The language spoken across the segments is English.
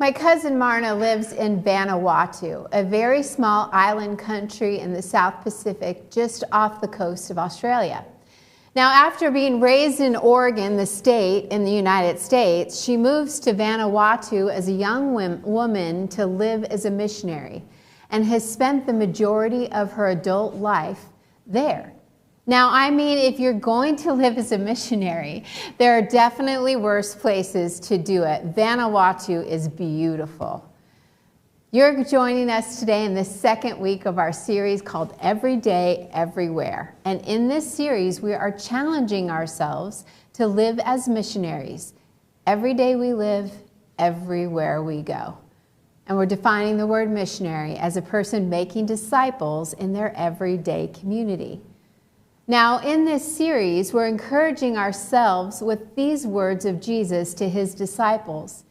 My cousin Marna lives in Vanuatu, a very small island country in the South Pacific, just off the coast of Australia. Now, after being raised in Oregon, the state in the United States, she moves to Vanuatu as a young woman to live as a missionary and has spent the majority of her adult life there. Now, I mean, if you're going to live as a missionary, there are definitely worse places to do it. Vanuatu is beautiful. You're joining us today in the second week of our series called Every Day, Everywhere. And in this series, we are challenging ourselves to live as missionaries. Every day we live, everywhere we go. And we're defining the word missionary as a person making disciples in their everyday community. Now, in this series, we're encouraging ourselves with these words of Jesus to his disciples.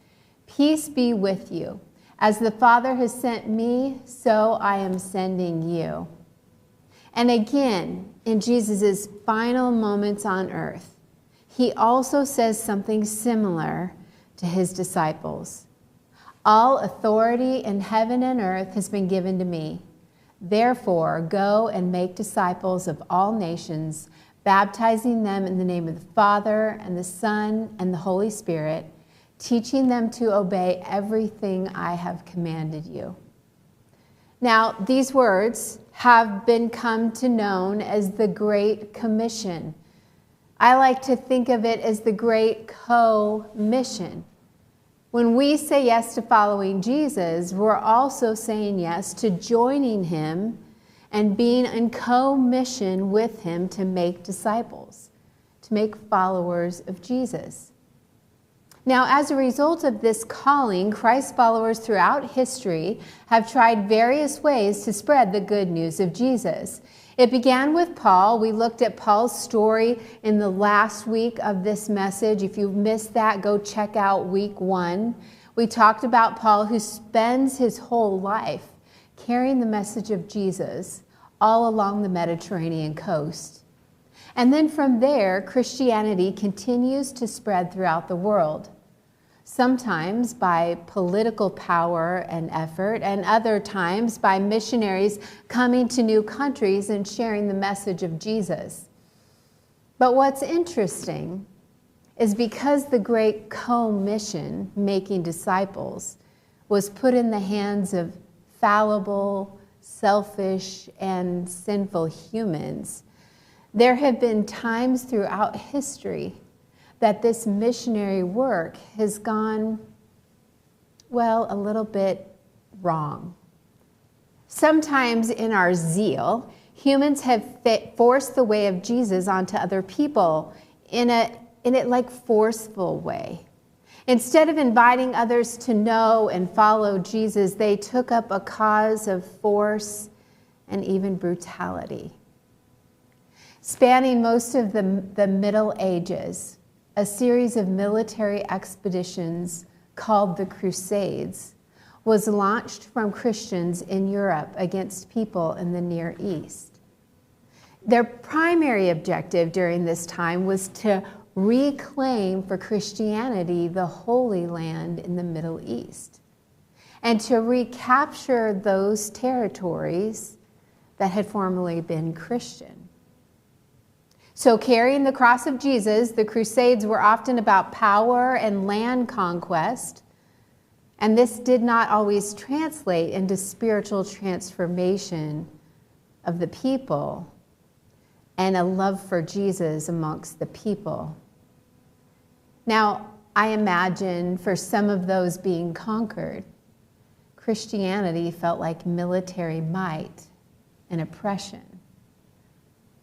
Peace be with you. As the Father has sent me, so I am sending you. And again, in Jesus' final moments on earth, he also says something similar to his disciples. All authority in heaven and earth has been given to me. Therefore, go and make disciples of all nations, baptizing them in the name of the Father and the Son and the Holy Spirit, teaching them to obey everything I have commanded you. Now, these words have been come to known as the Great Commission. I like to think of it as the Great Co-mission. When we say yes to following Jesus, we're also saying yes to joining him and being in co-mission with him to make disciples, to make followers of Jesus. Now, as a result of this calling, Christ followers throughout history have tried various ways to spread the good news of Jesus. It began with Paul. We looked at Paul's story in the last week of this message. If you've missed that, go check out week 1. We talked about Paul, who spends his whole life carrying the message of Jesus all along the Mediterranean coast. And then from there, Christianity continues to spread throughout the world. Sometimes by political power and effort, and other times by missionaries coming to new countries and sharing the message of Jesus. But what's interesting is because the great co-mission, making disciples, was put in the hands of fallible, selfish, and sinful humans, there have been times throughout history that this missionary work has gone, well, a little bit wrong. Sometimes in our zeal, humans have forced the way of Jesus onto other people in a like forceful way. Instead of inviting others to know and follow Jesus, they took up a cause of force and even brutality. Spanning most of the Middle Ages, a series of military expeditions called the Crusades was launched from Christians in Europe against people in the Near East. Their primary objective during this time was to reclaim for Christianity the Holy Land in the Middle East and to recapture those territories that had formerly been Christian. So carrying the cross of Jesus, the Crusades were often about power and land conquest, and this did not always translate into spiritual transformation of the people and a love for Jesus amongst the people. Now, I imagine for some of those being conquered, Christianity felt like military might and oppression,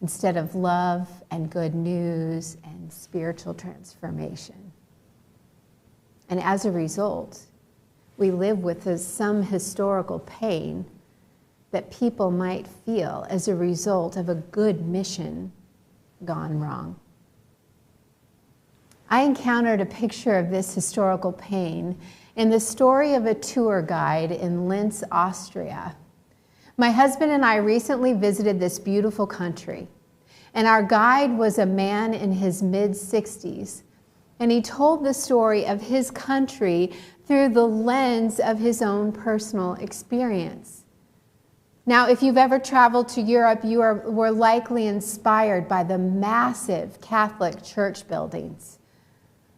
instead of love and good news and spiritual transformation. And as a result, we live with some historical pain that people might feel as a result of a good mission gone wrong. I encountered a picture of this historical pain in the story of a tour guide in Linz, Austria. My husband and I recently visited this beautiful country, and our guide was a man in his mid-60s, And he told the story of his country through the lens of his own personal experience. Now, if you've ever traveled to Europe, were likely inspired by the massive Catholic church buildings.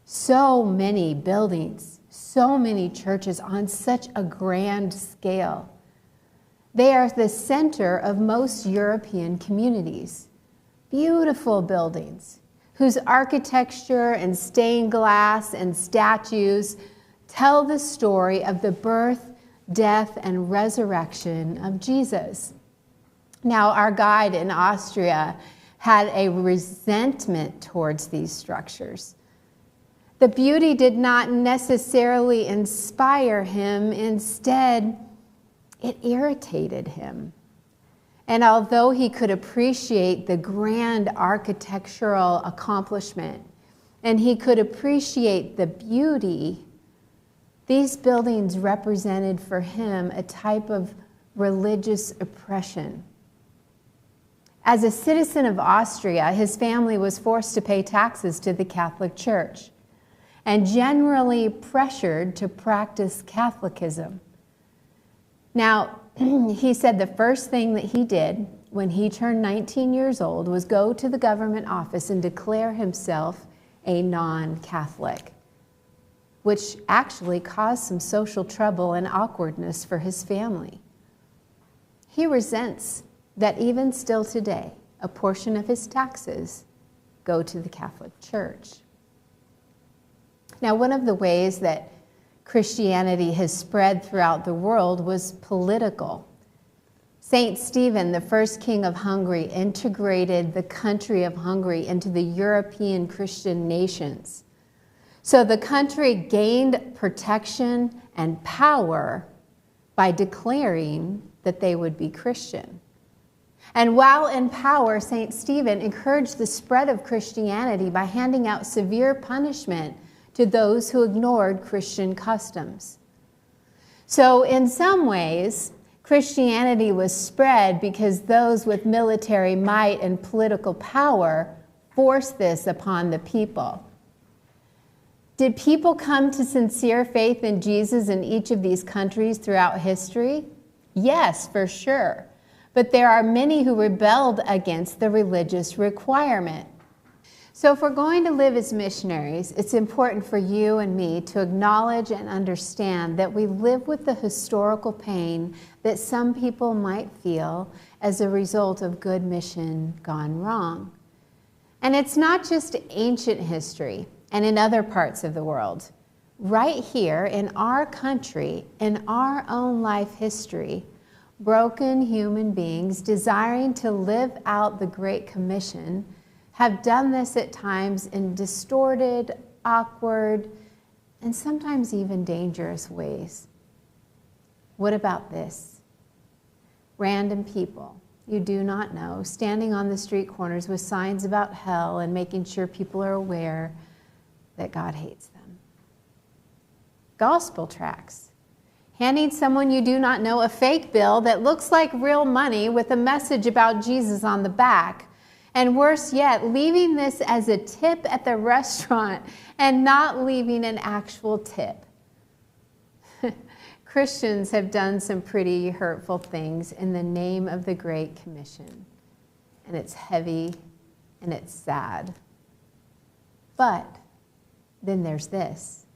So many buildings, so many churches on such a grand scale. They are the center of most European communities. Beautiful buildings whose architecture and stained glass and statues tell the story of the birth, death, and resurrection of Jesus. Now, our guide in Austria had a resentment towards these structures. The beauty did not necessarily inspire him. Instead, it irritated him. And although he could appreciate the grand architectural accomplishment, and he could appreciate the beauty, these buildings represented for him a type of religious oppression. As a citizen of Austria, his family was forced to pay taxes to the Catholic Church and generally pressured to practice Catholicism. Now, he said the first thing that he did when he turned 19 years old was go to the government office and declare himself a non-Catholic, which actually caused some social trouble and awkwardness for his family. He resents that even still today, a portion of his taxes go to the Catholic Church. Now, one of the ways that Christianity has spread throughout the world was political. Saint Stephen, the first king of Hungary, integrated the country of Hungary into the European Christian nations. So the country gained protection and power by declaring that they would be Christian. And while in power, Saint Stephen encouraged the spread of Christianity by handing out severe punishment to those who ignored Christian customs. So in some ways, Christianity was spread because those with military might and political power forced this upon the people. Did people come to sincere faith in Jesus in each of these countries throughout history? Yes, for sure. But there are many who rebelled against the religious requirement. So if we're going to live as missionaries, it's important for you and me to acknowledge and understand that we live with the historical pain that some people might feel as a result of good mission gone wrong. And it's not just ancient history and in other parts of the world. Right here in our country, in our own life history, broken human beings desiring to live out the Great Commission have done this at times in distorted, awkward, and sometimes even dangerous ways. What about this? Random people you do not know standing on the street corners with signs about hell and making sure people are aware that God hates them. Gospel tracts. Handing someone you do not know a fake bill that looks like real money with a message about Jesus on the back. And worse yet, leaving this as a tip at the restaurant and not leaving an actual tip. Christians have done some pretty hurtful things in the name of the Great Commission. And it's heavy and it's sad. But then there's this.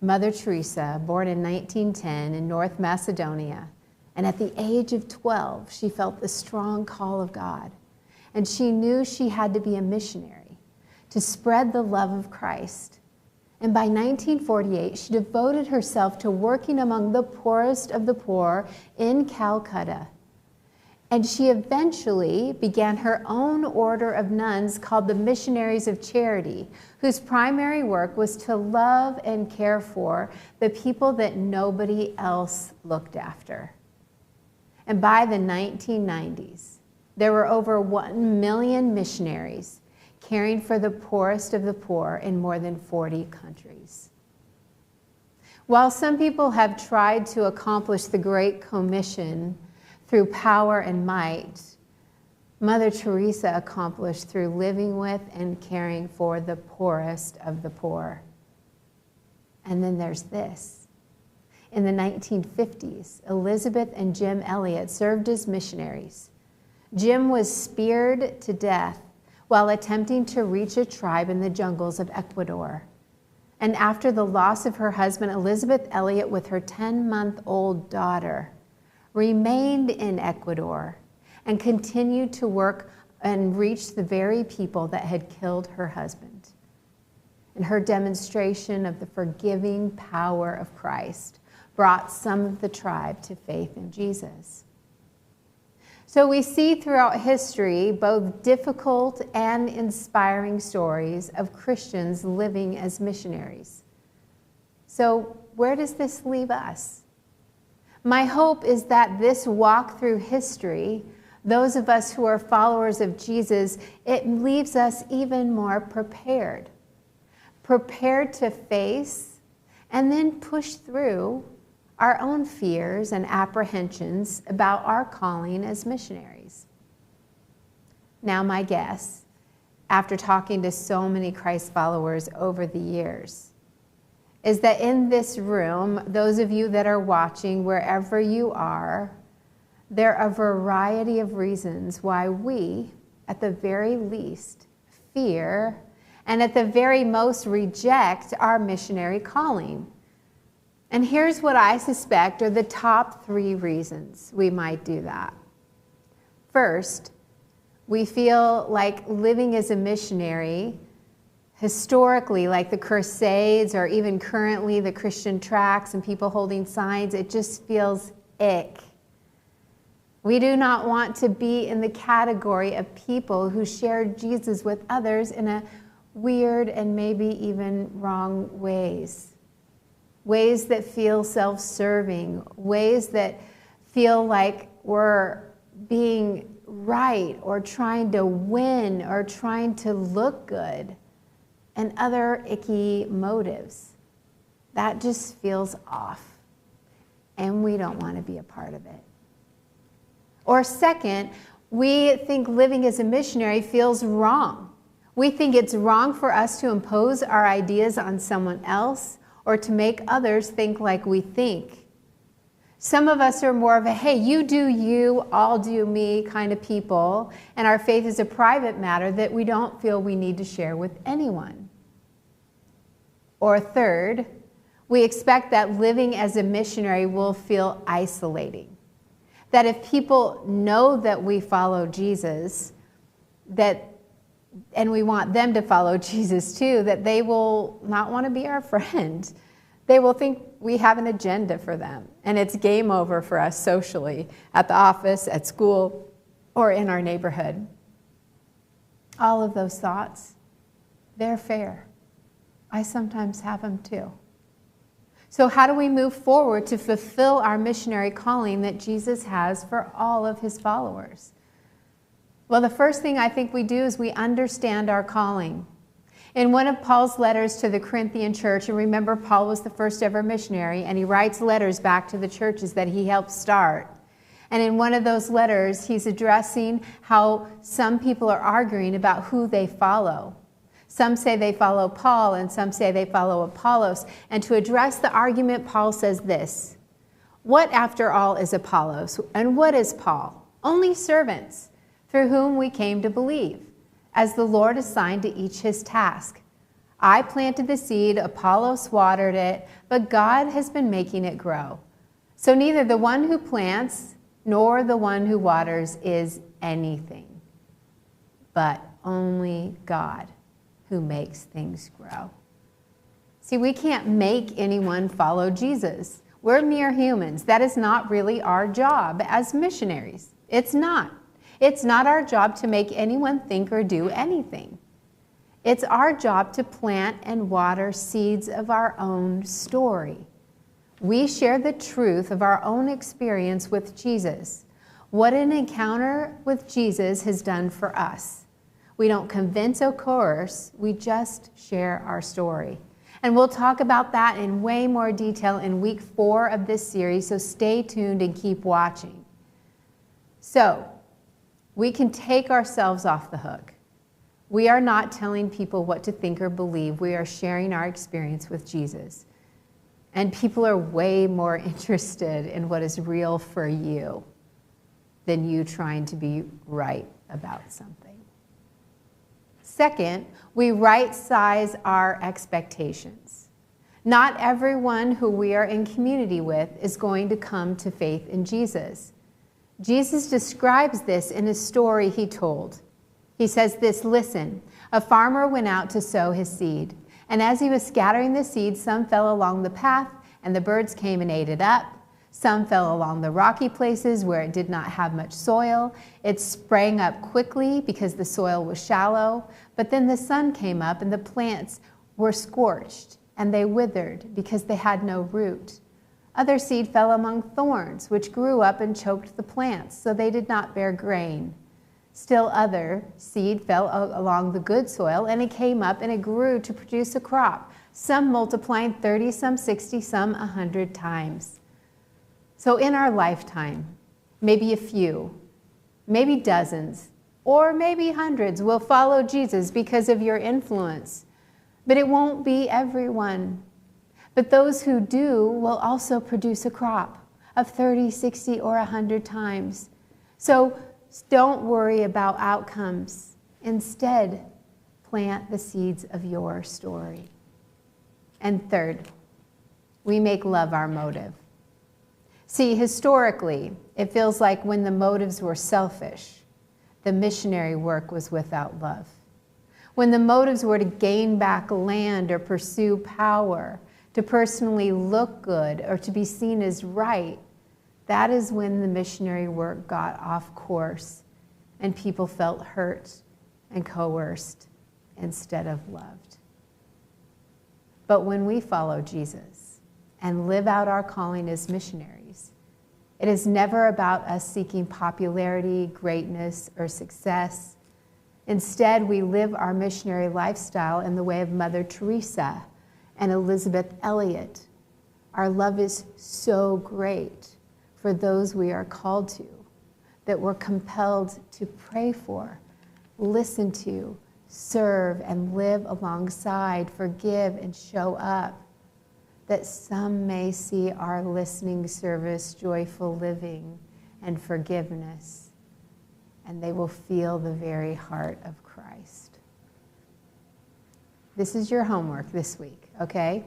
Mother Teresa, born in 1910 in North Macedonia, and at the age of 12, she felt the strong call of God. And she knew she had to be a missionary to spread the love of Christ. And by 1948, she devoted herself to working among the poorest of the poor in Calcutta. And she eventually began her own order of nuns called the Missionaries of Charity, whose primary work was to love and care for the people that nobody else looked after. And by the 1990s, there were over 1 million missionaries caring for the poorest of the poor in more than 40 countries. While some people have tried to accomplish the Great Commission through power and might, Mother Teresa accomplished through living with and caring for the poorest of the poor. And then there's this. In the 1950s, Elizabeth and Jim Elliot served as missionaries. Jim was speared to death while attempting to reach a tribe in the jungles of Ecuador. And after the loss of her husband, Elizabeth Elliot, with her 10-month-old daughter, remained in Ecuador and continued to work and reach the very people that had killed her husband. And her demonstration of the forgiving power of Christ brought some of the tribe to faith in Jesus. So we see throughout history both difficult and inspiring stories of Christians living as missionaries. So where does this leave us? My hope is that this walk through history, those of us who are followers of Jesus, it leaves us even more prepared to face and then push through our own fears and apprehensions about our calling as missionaries. Now, my guess, after talking to so many Christ followers over the years, is that in this room, those of you that are watching, wherever you are, there are a variety of reasons why we, at the very least, fear and at the very most reject our missionary calling. And here's what I suspect are the top 3 reasons we might do that. First, we feel like living as a missionary, historically, like the Crusades or even currently the Christian tracts and people holding signs, it just feels ick. We do not want to be in the category of people who share Jesus with others in a weird and maybe even wrong ways. Ways that feel self-serving, ways that feel like we're being right or trying to win or trying to look good, and other icky motives. That just feels off, and we don't want to be a part of it. Or second, we think living as a missionary feels wrong. We think it's wrong for us to impose our ideas on someone else or to make others think like we think. Some of us are more of a, hey, you do you, I'll do me kind of people, and our faith is a private matter that we don't feel we need to share with anyone. Or third, we expect that living as a missionary will feel isolating. That if people know that we follow Jesus, and we want them to follow Jesus too, that they will not want to be our friend. They will think we have an agenda for them, and it's game over for us socially, at the office, at school, or in our neighborhood. All of those thoughts, they're fair. I sometimes have them too. So how do we move forward to fulfill our missionary calling that Jesus has for all of his followers? Well, the first thing I think we do is we understand our calling. In one of Paul's letters to the Corinthian church, and remember Paul was the first ever missionary, and he writes letters back to the churches that he helped start. And in one of those letters, he's addressing how some people are arguing about who they follow. Some say they follow Paul, and some say they follow Apollos. And to address the argument, Paul says this: what, after all, is Apollos, and what is Paul? Only servants, through whom we came to believe, as the Lord assigned to each his task. I planted the seed, Apollos watered it, but God has been making it grow. So neither the one who plants nor the one who waters is anything, but only God who makes things grow. See, we can't make anyone follow Jesus. We're mere humans. That is not really our job as missionaries. It's not. It's not our job to make anyone think or do anything. It's our job to plant and water seeds of our own story. We share the truth of our own experience with Jesus, what an encounter with Jesus has done for us. We don't convince or coerce, we just share our story. And we'll talk about that in way more detail in week 4 of this series, so stay tuned and keep watching. So, we can take ourselves off the hook. We are not telling people what to think or believe. We are sharing our experience with Jesus. And people are way more interested in what is real for you than you trying to be right about something. Second, we right-size our expectations. Not everyone who we are in community with is going to come to faith in Jesus. Jesus describes this in a story he told. He says this, listen, a farmer went out to sow his seed, and as he was scattering the seed, some fell along the path, and the birds came and ate it up. Some fell along the rocky places where it did not have much soil. It sprang up quickly because the soil was shallow, but then the sun came up and the plants were scorched, and they withered because they had no root. Other seed fell among thorns, which grew up and choked the plants, so they did not bear grain. Still other seed fell along the good soil, and it came up and it grew to produce a crop, some multiplying 30, some 60, some 100 times. So in our lifetime, maybe a few, maybe dozens, or maybe hundreds will follow Jesus because of your influence. But it won't be everyone. But those who do will also produce a crop of 30, 60, or 100 times. So don't worry about outcomes. Instead, plant the seeds of your story. And third, we make love our motive. See, historically, it feels like when the motives were selfish, the missionary work was without love. When the motives were to gain back land or pursue power, to personally look good or to be seen as right, that is when the missionary work got off course and people felt hurt and coerced instead of loved. But when we follow Jesus and live out our calling as missionaries, it is never about us seeking popularity, greatness, or success. Instead, we live our missionary lifestyle in the way of Mother Teresa and Elizabeth Elliot. Our love is so great for those we are called to that we're compelled to pray for, listen to, serve, and live alongside, forgive, and show up, that some may see our listening service, joyful living, and forgiveness, and they will feel the very heart of Christ. This is your homework this week, okay?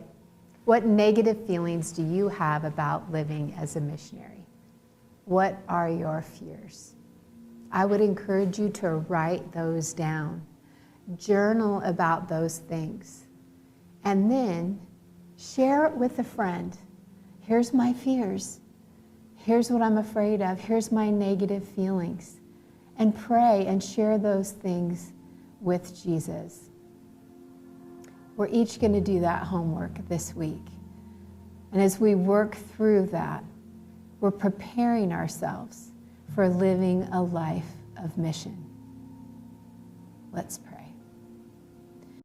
What negative feelings do you have about living as a missionary? What are your fears? I would encourage you to write those down. Journal about those things. And then share it with a friend. Here's my fears. Here's what I'm afraid of. Here's my negative feelings. And pray and share those things with Jesus. We're each going to do that homework this week. And as we work through that, we're preparing ourselves for living a life of mission. Let's pray.